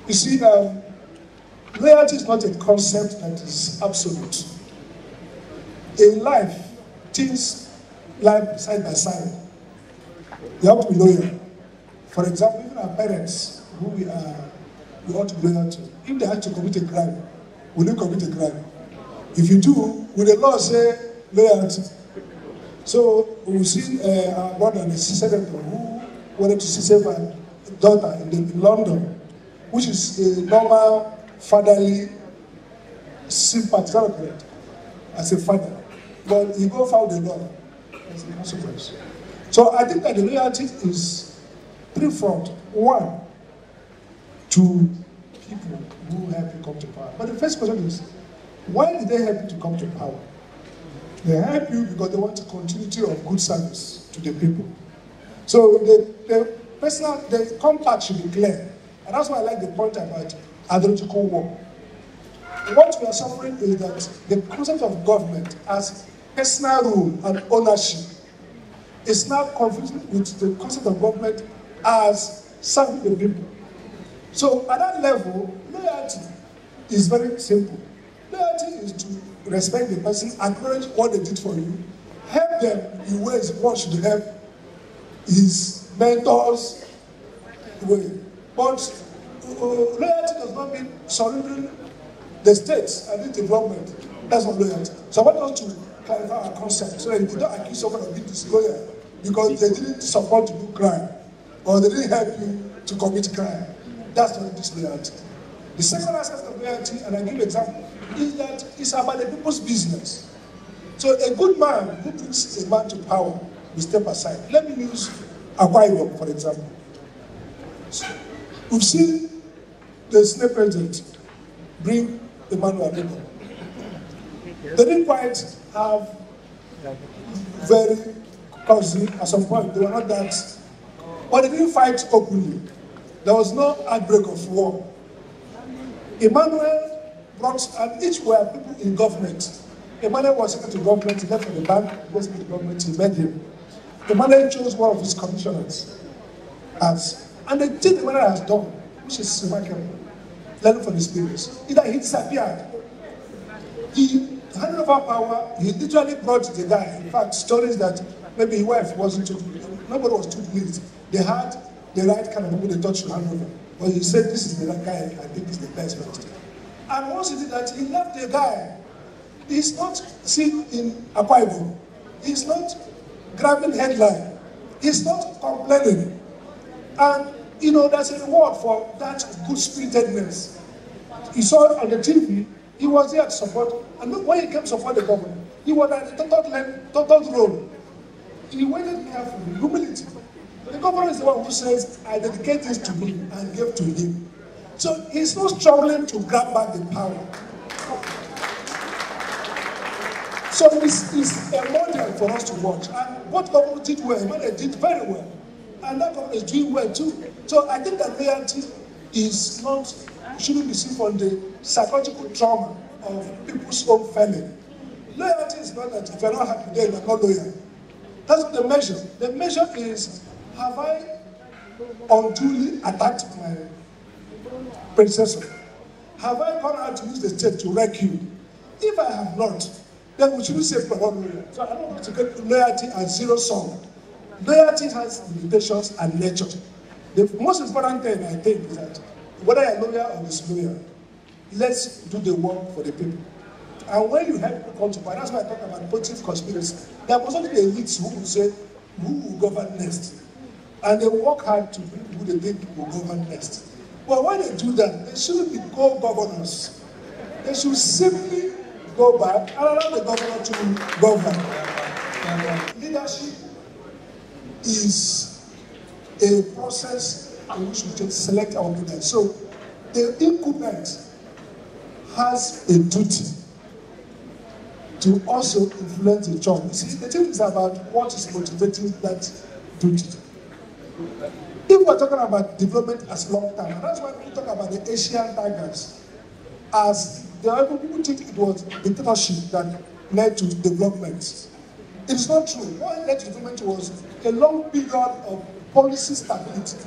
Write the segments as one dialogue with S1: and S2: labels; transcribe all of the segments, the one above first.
S1: You see, loyalty is not a concept that is absolute. In life, things lie side by side. You have to be loyal. For example, even our parents, who we ought to be loyal to, if they had to commit a crime, will you commit a crime? If you do, will the law say loyalty? So we see our brother, the senator, who wanted to save her daughter in London, which is a normal fatherly sympathy, correct, as a father. But he go foul the law as a consequence. So I think that the loyalty is threefold. One, to people who help you come to power. But the first question is, why did they help you to come to power? They help you because they want a continuity of good service to the people. So the compact should be clear. And that's why I like the point about ideological war. What we are suffering is that the concept of government as personal rule and ownership is now confused with the concept of government as serving the people. So at that level, loyalty is very simple. Loyalty is to respect the person, acknowledge what they did for you, help them in ways one should help his mentors. But loyalty does not mean surrendering the states and the development. That's not loyalty. So I want us to clarify our concept so that you don't accuse someone of being disloyal because they didn't support you to do crime or they didn't help you to commit crime. That's not disloyalty. The second aspect of loyalty, and I give an example, is that it's about the people's business. So a good man who brings a man to power will step aside. Let me use Akwa Ibom, for example. So we've seen the Senate president bring Emmanuel Adebayo. They didn't quite have very cozy at some point. They were not that, but they didn't fight openly. There was no outbreak of war. Emmanuel brought, and each were people in government. Emmanuel was secretary to government, he left for the bank, he was with the government, he met him. Emmanuel chose one of his commissioners and the thing Emmanuel has done, which is remarkable, learning from his experience, is that he disappeared. He handed over power, he literally brought the guy. In fact, stories that maybe his wife wasn't too, nobody was too pleased. They had the right kind of people they thought should hand over. But he said, this is the right guy, I think is the best first. And once he did that, he left the guy. He's not seen in Akwa Ibom. He's not grabbing headline. He's not complaining. And, you know, there's a reward for that good-spiritedness. He saw it on the TV, he was there to support, and when he came to support the government, he was at the total role. He waited carefully, humility. The governor is the one who says, I dedicate this to him and gave to him. So he's not struggling to grab back the power. So this is a model for us to watch. And what government did well, Amadi did very well. And that government is doing well too. So I think that loyalty is not, shouldn't be seen from the psychological trauma of people's own family. Loyalty is not that if you're not happy there, you're not loyal. That's not the measure. The measure is, have I unduly attacked my predecessor? Have I gone out to use the state to wreck you? If I have not, then we shouldn't say for loyalty. So I don't want to get loyalty as zero sum. Loyalty has limitations and nature. The most important thing, I think, is that whether you're loyal or disloyal, let's do the work for the people. And when you help people come to power, that's why I talk about positive conspiracy. There must not be elites who will say, who will govern next? And they work hard to bring who they think will govern next. But when they do that, they shouldn't be co-governors. They should simply go back and allow the governor to govern. Leadership is a process in which we select our leaders. So the incumbent has a duty to also influence the job. You see, the thing is about what is motivating that duty. If we're talking about development as long term, and that's why we talk about the Asian tigers, as there are people think it was dictatorship that led to development. It's not true. What led to development was a long period of policy stability.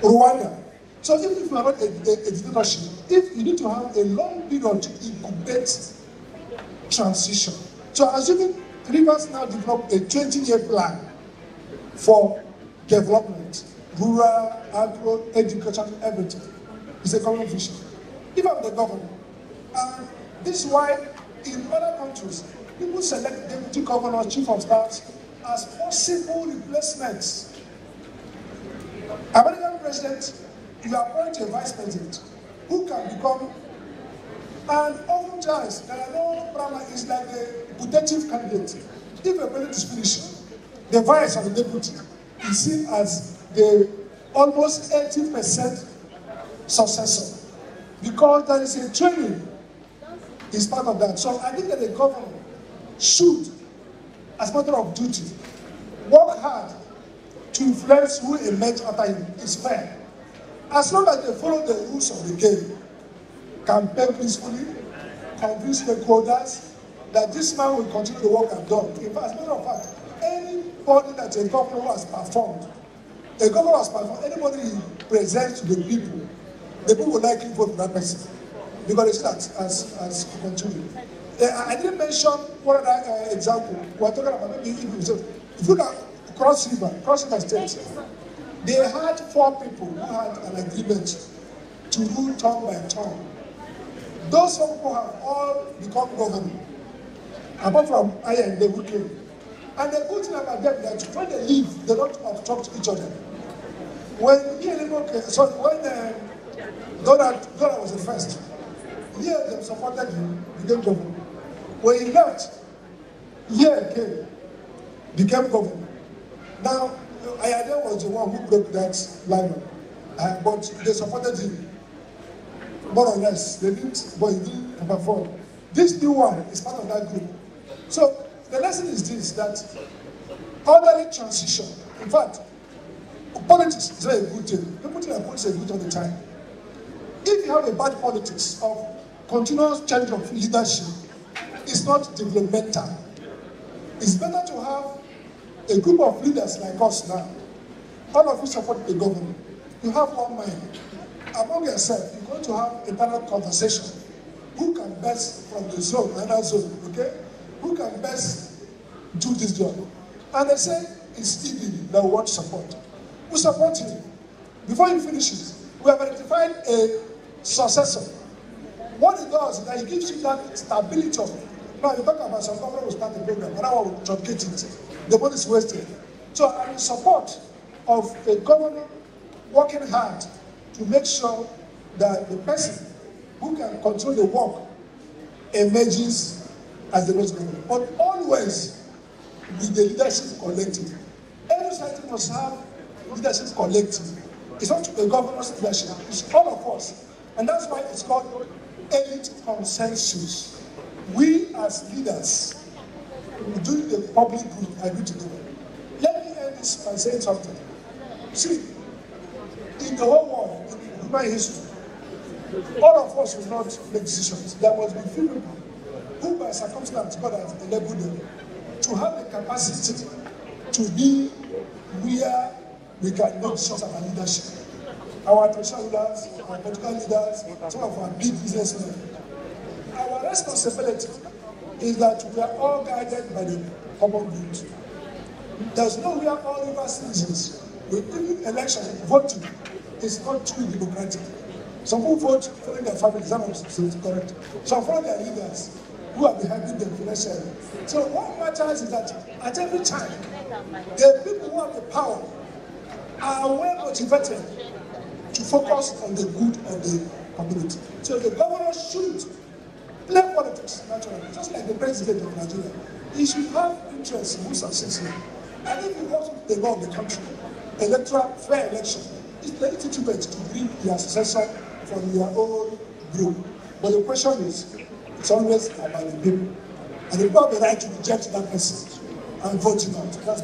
S1: Rwanda. So even if you are not a dictatorship, if you need to have a long period to incubate transition. So assuming Rivers now develop a 20-year plan for development, rural, agro, education, everything. It's a common vision. If I'm the governor, and this is why in other countries, people select deputy governors, chief of staffs as possible replacements. American president, you appoint a vice president who can become, and oftentimes there are no primary, it's like a putative candidate. If a president is finishing, the vice or the deputy is seen as the almost 80% successor, because there is a training is part of that. So I think that the government should, as a matter of duty, work hard to influence who emerge after him. It's fair. As long as they follow the rules of the game, campaign peacefully, convince stakeholders that this man will continue the work I've done. In fact, as a matter of fact, anybody that a governor has performed, anybody he presents to the people will likely vote for that person. Because it's that as to continue. I didn't mention one other example. We're talking about maybe if you look at Cross River State, they had 4 people who had an agreement to rule turn by turn. Those 4 people have all become governor, apart from I and they who came. And the good thing about them that when they leave, they don't talk to each other. When Donald was the first, they supported him, became governor. When he left, came, became governor. Now, Ayade was the one who broke that line, but they supported him, more or less. They didn't, but he didn't perform. This new one is part of that group. So the lesson is this: that orderly transition. In fact, politics is not a good thing. People think that politics is good all the time. If you have a bad politics of continuous change of leadership, it's not developmental. It's better to have a group of leaders like us now. All of you support the government. You have one mind. Among yourself, you're going to have internal conversation. Who can best from the zone, another zone, okay? Who can best do this job? And they say it's Stevie that we want to support. We support him. Before he finishes, we have identified a successor. What it does is that it gives you that stability of it. Now you talk about some government will start the program, and now will truncate it. The money is wasted. So I'm in support of a government working hard to make sure that the person who can control the work emerges as the next government. But always with the leadership collective. Every society must have leadership collective. It's not the governor's leadership, it's all of us. And that's why it's called elite consensus. We as leaders, doing the public good, agree together. Let me end this by saying something. See, in the whole world, in human history, all of us will not make decisions. There must be few people who, by circumstance, God has enabled them to have the capacity to be where we can make decisions about leadership. Our traditional leaders, our political leaders, some of our big businessmen. Our responsibility is that we are all guided by the common good. There's nowhere all River citizens, with election, voting is not truly democratic. Some people vote following their families, that's correct. Some follow their leaders who are behind them financially. So what matters is that at every time, the people who have the power are well motivated to focus on the good of the community. So the governor should play politics naturally, just like the president of Nigeria. He should have interest in who succeeds him. And if he wants the law of the country, electoral fair election, it's legitimate to bring their successor from their own group. But the question is, it's always about the people. And the people have the right to reject that person and vote him out. That's